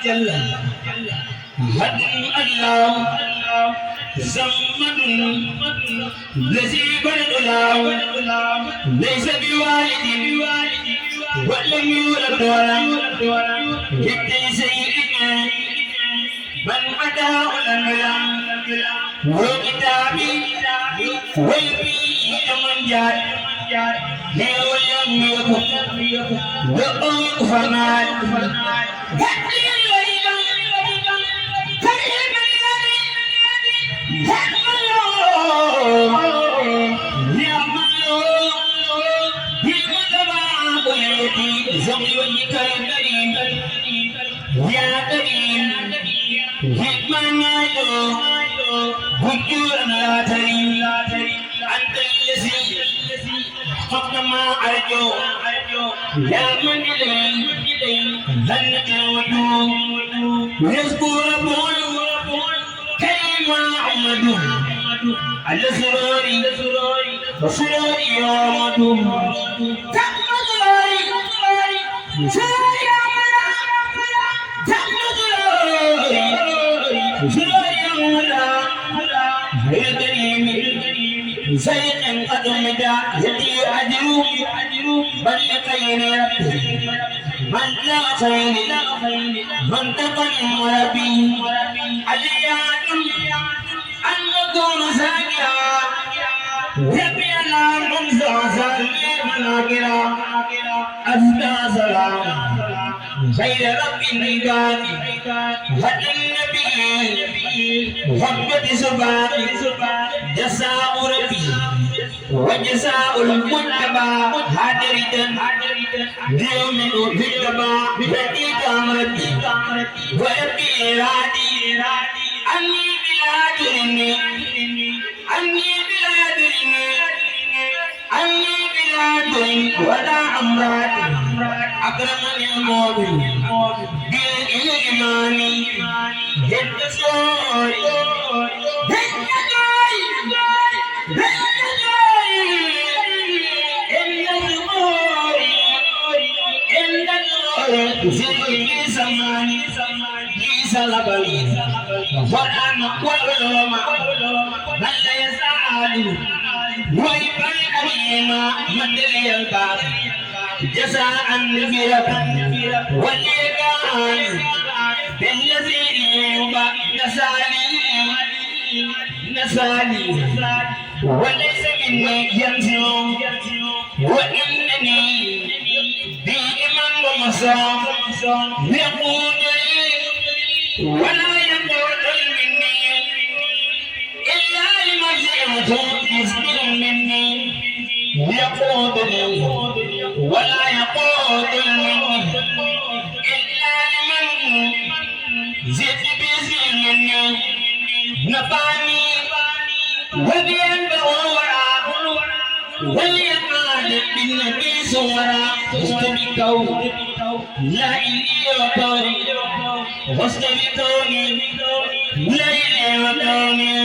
جل هد الله زمن لذيذ الأولى ليس بوالد ولم يولد ولم يبدأ سيئنا من أتى الأنبياء وكتابي والبي من جاد ولم يكن لأم فمال يا كريم حكمنا هجورنا لا تريم أنت الذي فقط ما أرجو يا من إليه ظنك الوجود يذكر كلمة عمد على سروري يوم تحمد سروري زيد قد مدى يدي أجر بل لخير ربي من لا خير من تقن ربي عليات أن نكون ساكرا ربي لا ننسى مناكرا أزكى سلام خير رب العباد هدى النبي محمد سبحان جزاء ربي وجزاء المجتبى حاضرة يوم الجتبى ربي كامرتي وربي إرادي أني بلا دني ولا أمراض أكرمني المؤمن بالإيمان جد سوري زيني زماني سلبني وأنا والعلماء من لا يزال ويبقى أميما من اليلباب جزاء برب واليقان بالذي يبقى نسالي وليس مني ينزل وإنني بإيمان ومصام يقول ولا يقول مني إلا المزيمة يسبل مني يقول ولا يقول مني إلا لمن زدت بيزي مني نفاني وبيده وراء وليقال بالنبي صورا استبكوا لا إلي وكوني واستبكوني لا إلي وكوني